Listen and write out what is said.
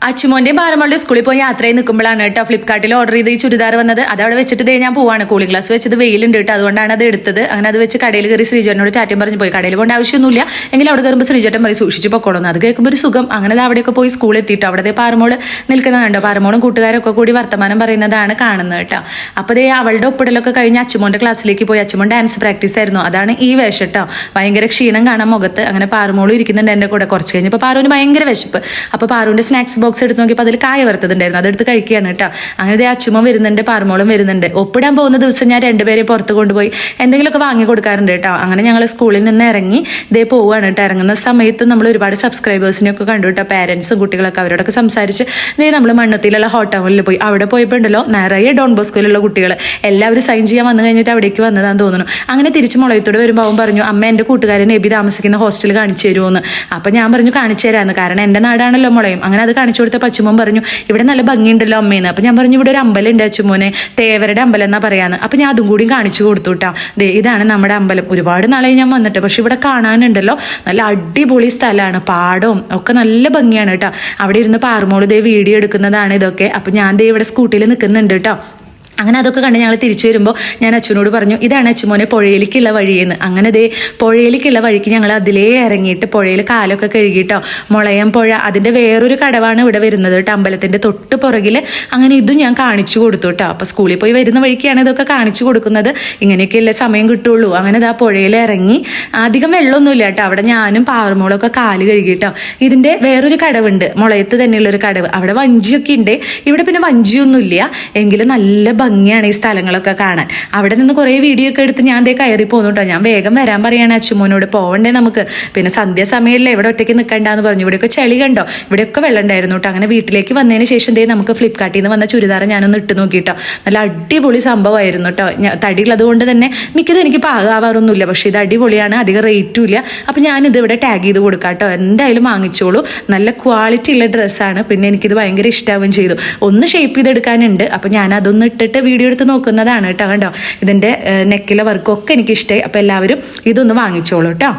അച്ചുമോന്റെയും പാറമോളുടെ സ്കൂളിൽ പോയി യാത്രയിൽ നിൽക്കുമ്പോഴാണ് കേട്ടോ ഫ്ലിപ്കാർട്ടിൽ ഓർഡർ ചെയ്ത് ഈ ചുരിദാർ വന്നത്. അത് അവിടെ വെച്ചിട്ട് ഞാൻ പോവാണ്. കൂളിംഗ് ഗ്ലാസ് വെച്ചത് വെയിലുണ്ട് കേട്ടോ, അതുകൊണ്ടാണ് അത് എടുത്തത്. അങ്ങനെ അത് വെച്ച് കടയിൽ കയറി ശ്രീജേട്ടനോട് ടാറ്റം പറഞ്ഞു പോയി. കടയിൽ പോകേണ്ട ആവശ്യമൊന്നുമില്ല, എങ്കിലും അവിടെ കയറുമ്പോൾ ശ്രീജേട്ടൻ പറയും സൂക്ഷിച്ച് പൊക്കോളൂ. അത് കേൾക്കുമ്പോൾ ഒരു സുഖം. അങ്ങനെ അവിടെയൊക്കെ പോയി സ്കൂളിൽ എത്തിയിട്ടോ. അവിടെ പാറമോള് നിൽക്കുന്നതുണ്ടോ, പാറമോളും കൂട്ടുകാരൊക്കെ കൂടി വർത്തമാനം പറയുന്നതാണ് കാണുന്നത് കേട്ടോ. അപ്പോൾ ദേ അവളുടെ ഒപ്പിടലൊക്കെ കഴിഞ്ഞ് അച്ചുമോന്റെ ക്ലാസ്സിലേക്ക് പോയി. അച്ചുമോൻ ഡാൻസ് പ്രാക്ടീസ് ആയിരുന്നു, അതാണ് ഈ വേഷം കേട്ടോ. ഭയങ്കര ക്ഷീണം കാണാൻ മുഖത്ത്. അങ്ങനെ പാറമോളും ഇരിക്കുന്നുണ്ട് എൻ്റെ കൂടെ. കുറച്ച് കഴിഞ്ഞപ്പോൾ പാറുവിന് ഭയങ്കര വിശപ്പ്. അപ്പോൾ പാറുവിൻ്റെ സ്നാക്സ് ബോക്സ് എടുത്ത് നോക്കിയപ്പോൾ അതിൽ കായ വറുത്തതുണ്ടായിരുന്നു, അതെടുത്ത് കഴിക്കുകയാണ് കേട്ടോ. അങ്ങനെ അച്ചുമോൻ വരുന്നുണ്ട്, പാറമോളും വരുന്നുണ്ട്. ഒപ്പിടാൻ പോകുന്ന ദിവസം ഞാൻ രണ്ടുപേരെ പുറത്ത് കൊണ്ടുപോയി എന്തെങ്കിലുമൊക്കെ വാങ്ങി കൊടുക്കാറുണ്ട് കേട്ടോ. അങ്ങനെ ഞങ്ങൾ സ്കൂളിൽ നിന്ന് ഇറങ്ങി ഇതേ പോവുകയാണ് കേട്ടോ. ഇറങ്ങുന്ന സമയത്ത് നമ്മൾ ഒരുപാട് സബ്സ്ക്രൈബേഴ്സിനെയൊക്കെ കണ്ടു കേട്ടോ. പാരൻസും കുട്ടികളൊക്കെ അവരോടൊക്കെ സംസാരിച്ച് നമ്മൾ മണ്ണത്തിലുള്ള ഹോട്ട് ടൗണിൽ പോയി. അവിടെ പോയപ്പോൾ ഉണ്ടല്ലോ നിറയെ ഡോൺ ബോസ്കോയിലുള്ള കുട്ടികൾ എല്ലാവരും സൈൻ ചെയ്യാൻ വന്നു കഴിഞ്ഞിട്ട് അവിടേക്ക് വന്നതാന്ന് തോന്നുന്നു. അങ്ങനെ തിരിച്ച് മുളയത്തോട് വരുമ്പോൾ അവൻ പറഞ്ഞു, അമ്മ എൻ്റെ കൂട്ടുകാരൻ നബി താമസിക്കുന്ന ഹോസ്റ്റൽ കാണിച്ചു തരുമോന്ന്. അപ്പം ഞാൻ പറഞ്ഞു കാണിച്ചു തരാമെന്ന്, കാരണം എൻ്റെ നാടാണല്ലോ മുളയും. അങ്ങനെ അത് കാണിച്ചു കൊടുത്ത അച്ചുമോൻ പറഞ്ഞു ഇവിടെ നല്ല ഭംഗിയുണ്ടല്ലോ അമ്മേന്ന്. അപ്പം ഞാൻ പറഞ്ഞു ഇവിടെ ഒരു അമ്പലം ഉണ്ട് അച്ചുമോനെ, തേവരുടെ അമ്പലം എന്നാ പറയാന്ന്. അപ്പം ഞാൻ അതും കൂടി കാണിച്ചു കൊടുത്തു കേട്ടോ. ഇതാണ് നമ്മുടെ അമ്പലം. ഒരുപാട് നാളെ ഞാൻ വന്നിട്ട്, പക്ഷെ ഇവിടെ കാണാനുണ്ടല്ലോ നല്ല അടിപൊളി സ്ഥലമാണ്, പാടവും ഒക്കെ നല്ല ഭംഗിയാണ് കേട്ടോ. അവിടെ ഇരുന്ന് പാറുമോള് വീഡിയോ എടുക്കുന്നതാണ് ഇതൊക്കെ. അപ്പം ഞാൻ ഇവിടെ സ്കൂട്ടിയിൽ നിൽക്കുന്നുണ്ട് കേട്ടോ. അങ്ങനെ അതൊക്കെ കണ്ട് ഞങ്ങൾ തിരിച്ചു വരുമ്പോൾ ഞാൻ അച്ഛനോട് പറഞ്ഞു ഇതാണ് അച്ചുമോനെ പുഴയിലേക്കുള്ള വഴിയെന്ന്. അങ്ങനെ പുഴയിലേക്കുള്ള വഴിക്ക് ഞങ്ങൾ അതിലേ ഇറങ്ങിയിട്ട് പുഴയിൽ കാലൊക്കെ കഴുകിയിട്ടോ. മുളയം പുഴ അതിൻ്റെ വേറൊരു കടവാണ് ഇവിടെ വരുന്നത് കേട്ടോ, അമ്പലത്തിൻ്റെ തൊട്ട് പുറകിൽ. അങ്ങനെ ഇതും ഞാൻ കാണിച്ചു കൊടുത്തു കേട്ടോ. അപ്പോൾ സ്കൂളിൽ പോയി വരുന്ന വഴിക്കാണ് ഇതൊക്കെ കാണിച്ചു കൊടുക്കുന്നത്. ഇങ്ങനെയൊക്കെയല്ലേ സമയം കിട്ടുള്ളൂ. അങ്ങനെ ഇതാ പുഴയിൽ ഇറങ്ങി. അധികം വെള്ളമൊന്നുമില്ല കേട്ടോ. അവിടെ ഞാനും പാറുമോളൊക്കെ കാല് കഴുകിയിട്ടോ. ഇതിൻ്റെ വേറൊരു കടവുണ്ട്, മുളയത്ത് തന്നെയുള്ളൊരു കടവ്. അവിടെ വഞ്ചിയൊക്കെ ഉണ്ട്. ഇവിടെ പിന്നെ വഞ്ചിയൊന്നുമില്ല, എങ്കിലും നല്ല ഭംഗിയാണ് ഈ സ്ഥലങ്ങളൊക്കെ കാണാൻ. അവിടെ നിന്ന് കുറേ വീഡിയോ ഒക്കെ എടുത്ത് ഞാൻ കയറി പോന്നു കേട്ടോ. ഞാൻ വേഗം വരാൻ പറയാണ് അച്ചുമോനോട്, പോവണ്ടേ നമുക്ക്, പിന്നെ സന്ധ്യാസമയമല്ലേ ഇവിടെ ഒറ്റയ്ക്ക് നിൽക്കണ്ടെന്ന് പറഞ്ഞു. ഇവിടെയൊക്കെ ചളി കണ്ടോ, ഇവിടെയൊക്കെ വെള്ളം ഉണ്ടായിരുന്നു കേട്ടോ. അങ്ങനെ വീട്ടിലേക്ക് വന്നതിന് ശേഷം നമുക്ക് ഫ്ലിപ്കാർട്ടിൽ നിന്ന് വന്ന ചുരിദാർ ഞാനൊന്ന് ഇട്ട് നോക്കിയിട്ടോ. നല്ല അടിപൊളി സംഭവമായിരുന്നു കേട്ടോ. തടിയുള്ളത് കൊണ്ട് തന്നെ മിക്കതും എനിക്ക് പാകാവാറൊന്നുമില്ല, പക്ഷെ ഇത് അടിപൊളിയാണ്, അധികം റേറ്റും ഇല്ല. അപ്പം ഞാനിത് ഇവിടെ ടാഗ് ചെയ്ത് കൊടുക്കാം കേട്ടോ. എന്തായാലും വാങ്ങിച്ചോളൂ, നല്ല ക്വാളിറ്റി ഉള്ള ഡ്രസ്സാണ്. പിന്നെ എനിക്കിത് ഭയങ്കര ഇഷ്ടാവുകയും ചെയ്തു. ഒന്ന് ഷേപ്പ് ചെയ്തെടുക്കാനുണ്ട്, അപ്പം ഞാൻ അതൊന്ന് ഇട്ടിട്ട് വീഡിയോ എടുത്ത് നോക്കുന്നതാണ് കേട്ടോ. കണ്ടോ, ഇതിൻ്റെ നെക്കിലെ വർക്കൊക്കെ എനിക്ക് ഇഷ്ടമായി. അപ്പോൾ എല്ലാവരും ഇതൊന്ന് വാങ്ങിച്ചോളൂ കേട്ടോ.